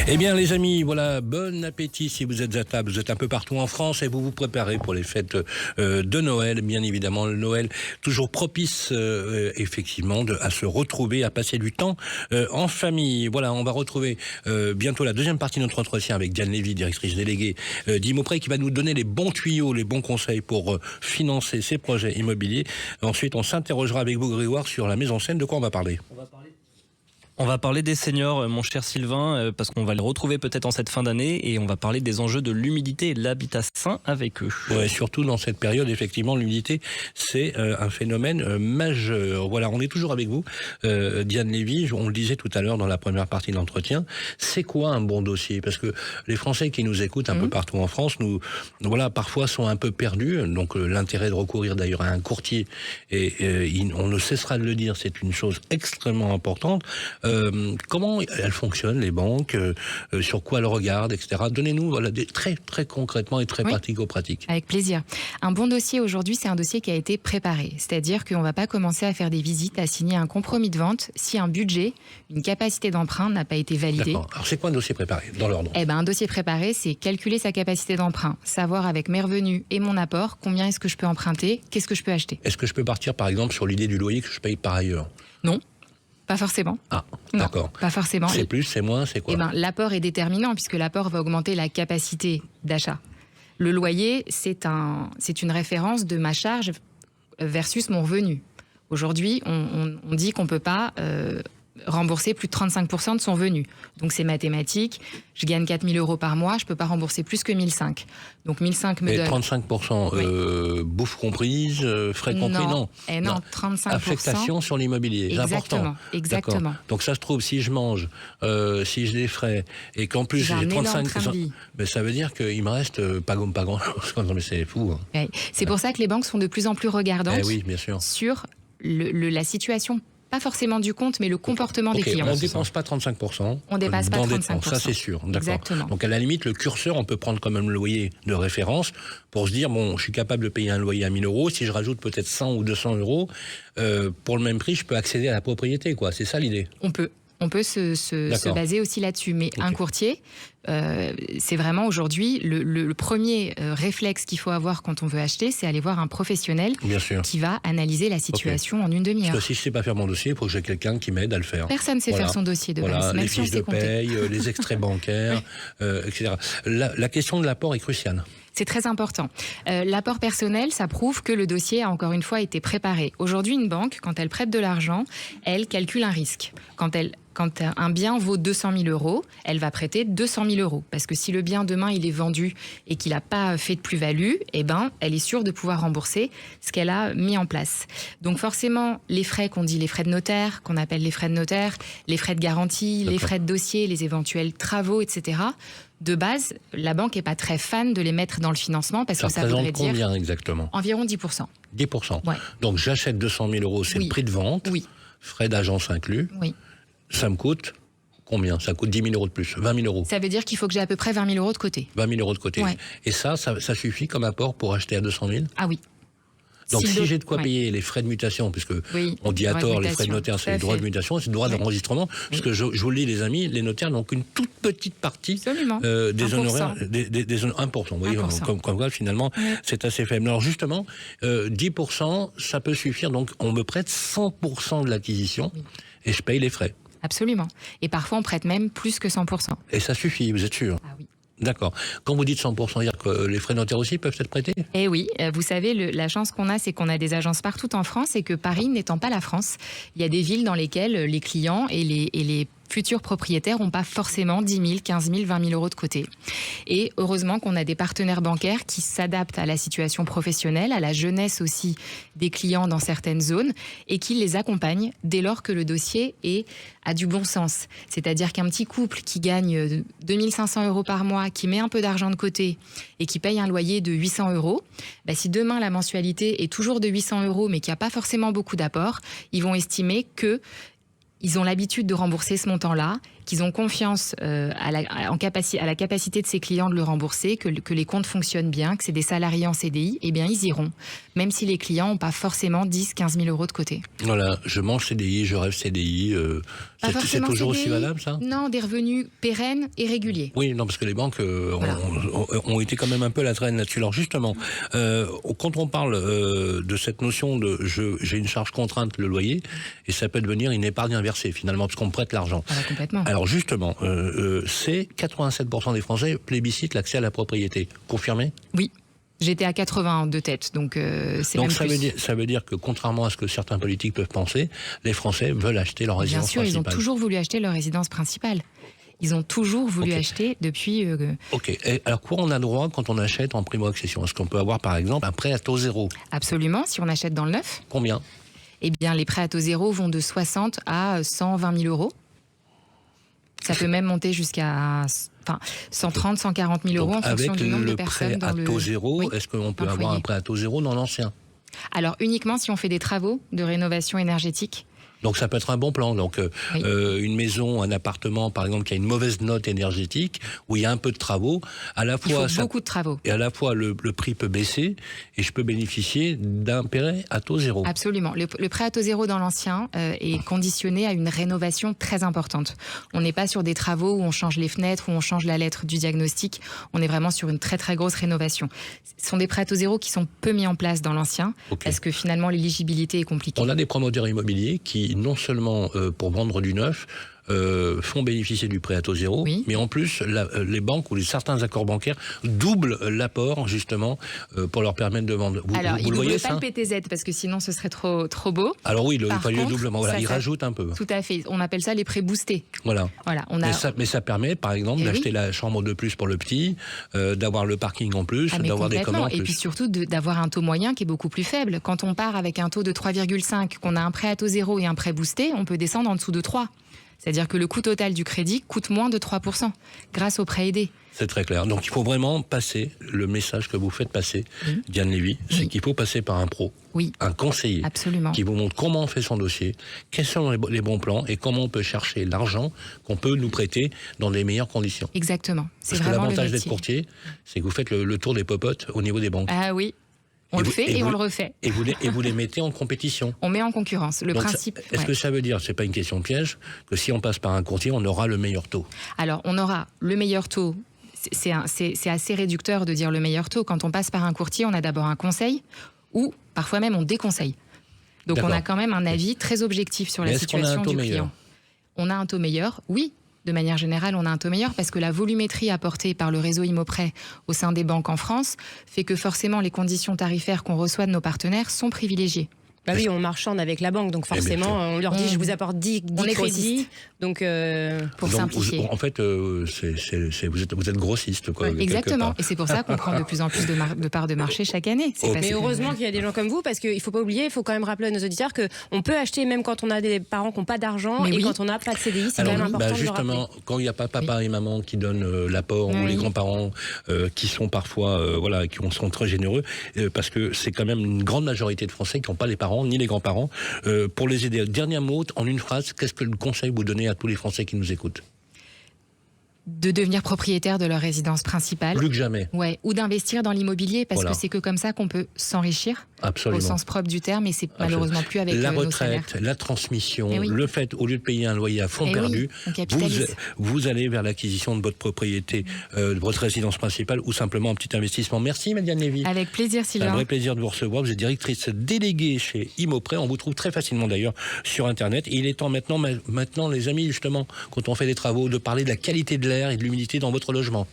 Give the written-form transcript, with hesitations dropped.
Eh bien les amis, voilà, bon appétit si vous êtes à table. Vous êtes un peu partout en France et vous vous préparez pour les fêtes de Noël. Bien évidemment, le Noël toujours propice effectivement à se retrouver, à passer du temps en famille. Voilà, on va retrouver bientôt la deuxième partie de notre entretien avec Diane Lévy, directrice déléguée d'Immoprêt, qui va nous donner les bons tuyaux, les bons conseils pour financer ses projets immobiliers. Ensuite, on s'interrogera avec vous, Grégoire, sur la mise en scène. De quoi on va parler ? On va parler des seniors, mon cher Sylvain, parce qu'on va les retrouver peut-être en cette fin d'année, et on va parler des enjeux de l'humidité et de l'habitat sain avec eux. Ouais, surtout dans cette période, effectivement, l'humidité, c'est un phénomène majeur. Voilà, on est toujours avec vous, Diane Lévy. On le disait tout à l'heure dans la première partie de l'entretien. C'est quoi un bon dossier ? Parce que les Français qui nous écoutent un peu partout en France, voilà, parfois sont un peu perdus. Donc l'intérêt de recourir d'ailleurs à un courtier, on ne cessera de le dire, c'est une chose extrêmement importante. Comment elles fonctionnent, les banques, sur quoi elles regardent, etc. Donnez-nous très, très concrètement et très pratico-pratique. Avec plaisir. Un bon dossier aujourd'hui, c'est un dossier qui a été préparé. C'est-à-dire qu'on ne va pas commencer à faire des visites, à signer un compromis de vente si un budget, une capacité d'emprunt n'a pas été validé. D'accord. Alors c'est quoi un dossier préparé, dans l'ordre ? Un dossier préparé, c'est calculer sa capacité d'emprunt, savoir avec mes revenus et mon apport, combien est-ce que je peux emprunter, qu'est-ce que je peux acheter. Est-ce que je peux partir, par exemple, sur l'idée du loyer que je paye par ailleurs ? Non. Pas forcément. Ah, non, d'accord. Pas forcément. C'est plus, c'est moins, c'est quoi ? L'apport est déterminant puisque l'apport va augmenter la capacité d'achat. Le loyer, c'est une référence de ma charge versus mon revenu. Aujourd'hui, on dit qu'on ne peut pas rembourser plus de 35% de son revenu. Donc c'est mathématique. Je gagne 4 000 euros par mois, je ne peux pas rembourser plus que 1 500. Donc 1 500 me donne... 35%, bouffe comprise, frais compris, non. Non, 35%. Affectation sur l'immobilier, c'est important. Exactement. Donc ça se trouve, si je mange, si j'ai des frais, et qu'en plus j'ai 35%, mais ça veut dire qu'il me reste pas grand-chose. Mais c'est fou. Hein. Ouais. C'est pour ça que les banques sont de plus en plus regardantes bien sûr. sur la situation, pas forcément du compte, mais le comportement des clients. On ne dépense pas 35%. On ne dépasse pas 35%. Ça, c'est sûr. D'accord. Exactement. Donc, à la limite, le curseur, on peut prendre quand même le loyer de référence pour se dire, bon, je suis capable de payer un loyer à 1 000 euros. Si je rajoute peut-être 100 ou 200 euros, pour le même prix, je peux accéder à la propriété, quoi. C'est ça l'idée. On peut se baser aussi là-dessus. Mais un courtier, c'est vraiment aujourd'hui le premier réflexe qu'il faut avoir quand on veut acheter, c'est aller voir un professionnel qui va analyser la situation en une demi-heure. Parce que si je ne sais pas faire mon dossier, il faut que j'ai quelqu'un qui m'aide à le faire. Personne ne sait faire son dossier de base. Les fiches de paye, les extraits bancaires, etc. La question de l'apport est cruciale. C'est très important. L'apport personnel, ça prouve que le dossier a encore une fois été préparé. Aujourd'hui, une banque, quand elle prête de l'argent, elle calcule un risque. Quand un bien vaut 200 000 euros, elle va prêter 200 000 euros. Parce que si le bien, demain, il est vendu et qu'il n'a pas fait de plus-value, elle est sûre de pouvoir rembourser ce qu'elle a mis en place. Donc forcément, les frais qu'on dit les frais de notaire, qu'on appelle les frais de notaire, les frais de garantie, les frais de dossier, les éventuels travaux, etc., de base, la banque n'est pas très fan de les mettre dans le financement parce que ça voudrait dire... combien exactement ? Environ 10%. 10%. Ouais. Donc j'achète 200 000 euros, c'est le prix de vente, frais d'agence inclus. Oui. Ça me coûte combien ? Ça coûte 10 000 euros de plus, 20 000 euros. Ça veut dire qu'il faut que j'ai à peu près 20 000 euros de côté. 20 000 euros de côté. Ouais. Et ça suffit comme apport pour acheter à 200 000 ? Ah oui. Donc si j'ai de quoi payer les frais de mutation, puisque on dit à tort les frais de notaire, c'est les droits de mutation, c'est le droit d'enregistrement, parce que je vous le dis les amis, les notaires n'ont qu'une toute petite partie des honoraires, des 1%. Vous voyez, comme quoi finalement c'est assez faible. Alors justement, 10%, ça peut suffire, donc on me prête 100% de l'acquisition et je paye les frais. Absolument. Et parfois on prête même plus que 100%. Et ça suffit, vous êtes sûr ? Ah oui. D'accord. Quand vous dites 100%, dire que les frais notaires aussi peuvent être prêtés ? Eh oui, vous savez, la chance qu'on a, c'est qu'on a des agences partout en France et que Paris n'étant pas la France, il y a des villes dans lesquelles les clients et les futurs propriétaires n'ont pas forcément 10 000, 15 000, 20 000 euros de côté. Et heureusement qu'on a des partenaires bancaires qui s'adaptent à la situation professionnelle, à la jeunesse aussi des clients dans certaines zones et qui les accompagnent dès lors que le dossier a du bon sens. C'est-à-dire qu'un petit couple qui gagne 2 500 euros par mois, qui met un peu d'argent de côté et qui paye un loyer de 800 euros, si demain la mensualité est toujours de 800 euros mais qu'il n'y a pas forcément beaucoup d'apport, ils vont estimer que ils ont l'habitude de rembourser ce montant-là qu'ils ont confiance à la capacité de ces clients de le rembourser, que les comptes fonctionnent bien, que c'est des salariés en CDI, eh bien ils iront, même si les clients n'ont pas forcément 10 15 000 euros de côté. Voilà, je mange CDI, je rêve CDI. C'est toujours CDI, aussi valable, ça? Non, des revenus pérennes et réguliers. Oui, non, parce que les banques ont été quand même un peu la traîne là-dessus. Alors justement, quand on parle de cette notion de j'ai une charge contrainte, le loyer, et ça peut devenir une épargne inversée finalement, parce qu'on me prête l'argent. Ah bah, complètement. Alors justement, c'est 87% des Français plébiscitent l'accès à la propriété. Confirmé? Oui. J'étais à 80 de tête, donc c'est même ça plus. Ça veut dire que contrairement à ce que certains politiques peuvent penser, les Français veulent acheter leur résidence principale. Bien sûr, ils ont toujours voulu acheter leur résidence principale. Ils ont toujours voulu acheter depuis... Ok. Et alors, quoi on a droit quand on achète en primo-accession? Est-ce qu'on peut avoir, par exemple, un prêt à taux zéro? Absolument, si on achète dans le neuf. Combien? Eh bien, les prêts à taux zéro vont de 60 à 120 000 euros. Ça peut même monter jusqu'à 130, 140 000 euros en fonction du nombre de personnes dans le... Avec le prêt à taux zéro, Oui, est-ce qu'on peut avoir un prêt à taux zéro dans l'ancien? Alors, uniquement si on fait des travaux de rénovation énergétique. Donc ça peut être un bon plan. Donc une maison, un appartement, par exemple, qui a une mauvaise note énergétique, où il y a un peu de travaux, à la fois il faut beaucoup de travaux. Et à la fois le prix peut baisser et je peux bénéficier d'un prêt à taux zéro. Absolument. Le prêt à taux zéro dans l'ancien est conditionné à une rénovation très importante. On n'est pas sur des travaux où on change les fenêtres, où on change la lettre du diagnostic. On est vraiment sur une très très grosse rénovation. Ce sont des prêts à taux zéro qui sont peu mis en place dans l'ancien, parce que finalement l'éligibilité est compliquée. On a des promoteurs immobiliers qui, non seulement pour vendre du neuf, font bénéficier du prêt à taux zéro, mais en plus, les banques ou certains accords bancaires doublent l'apport, justement, pour leur permettre de vendre. Alors, vous ils le voyez, ne ça? pas le PTZ, parce que sinon, ce serait trop beau. Alors oui, il Par fallait le contre, doublement. Voilà, ils rajoutent un peu. Tout à fait. On appelle ça les prêts boostés. Voilà. On a... mais ça permet, par exemple, d'acheter la chambre de plus pour le petit, d'avoir le parking en plus, d'avoir des commandes en plus. Et puis surtout, d'avoir un taux moyen qui est beaucoup plus faible. Quand on part avec un taux de 3,5, qu'on a un prêt à taux zéro et un prêt boosté, on peut descendre en dessous de 3. C'est-à-dire que le coût total du crédit coûte moins de 3% grâce au prêt aidé. C'est très clair. Donc il faut vraiment passer le message que vous faites passer, Diane Lévy, c'est qu'il faut passer par un pro, un conseiller, qui vous montre comment on fait son dossier, quels sont les bons plans et comment on peut chercher l'argent qu'on peut nous prêter dans les meilleures conditions. Exactement. Parce que l'avantage d'être courtier, c'est que vous faites le tour des popotes au niveau des banques. Ah oui. On le fait et on le refait. Et vous les mettez en compétition. On met en concurrence. Le principe. Est-ce que ça veut dire, c'est pas une question piège, que si on passe par un courtier, on aura le meilleur taux? Alors, on aura le meilleur taux. C'est assez réducteur de dire le meilleur taux. Quand on passe par un courtier, on a d'abord un conseil ou parfois même on déconseille. Donc on a quand même un avis très objectif sur la situation du client. On a un taux meilleur, oui. De manière générale, on a un taux meilleur parce que la volumétrie apportée par le réseau ImoPrêt au sein des banques en France fait que forcément les conditions tarifaires qu'on reçoit de nos partenaires sont privilégiées. Bah oui, on marchande avec la banque, donc forcément, on leur dit je vous apporte 10 crédits. Donc, pour simplifier. En fait, vous êtes grossiste. Quoi, exactement. Et c'est pour ça qu'on prend de plus en plus de parts de marché chaque année. Mais heureusement qu'il y a des gens comme vous, parce qu'il ne faut pas oublier, il faut quand même rappeler à nos auditeurs qu'on peut acheter même quand on a des parents qui n'ont pas d'argent et quand on n'a pas de CDI, c'est quand même important de le rappeler. Justement, quand il n'y a pas papa et maman qui donnent l'apport, ou les grands-parents qui sont parfois, qui sont très généreux, parce que c'est quand même une grande majorité de Français qui n'ont pas les parents ni les grands-parents, pour les aider. Dernier mot, en une phrase, qu'est-ce que le conseil vous donnez à tous les Français qui nous écoutent? De devenir propriétaire de leur résidence principale. Plus que jamais. Ouais, ou d'investir dans l'immobilier, parce que c'est que comme ça qu'on peut s'enrichir. Absolument. Au sens propre du terme, et c'est malheureusement plus avec la nos retraite, salaires. la transmission, le fait, au lieu de payer un loyer à fond perdu, vous allez vers l'acquisition de votre propriété, de votre résidence principale, ou simplement un petit investissement. Merci, Diane Lévy. Avec plaisir, Sylvain. Un vrai plaisir de vous recevoir. Vous êtes directrice déléguée chez ImoPrêt. On vous trouve très facilement d'ailleurs sur Internet. Et il est temps maintenant, les amis, justement, quand on fait des travaux, de parler de la qualité de l'air et de l'humidité dans votre logement.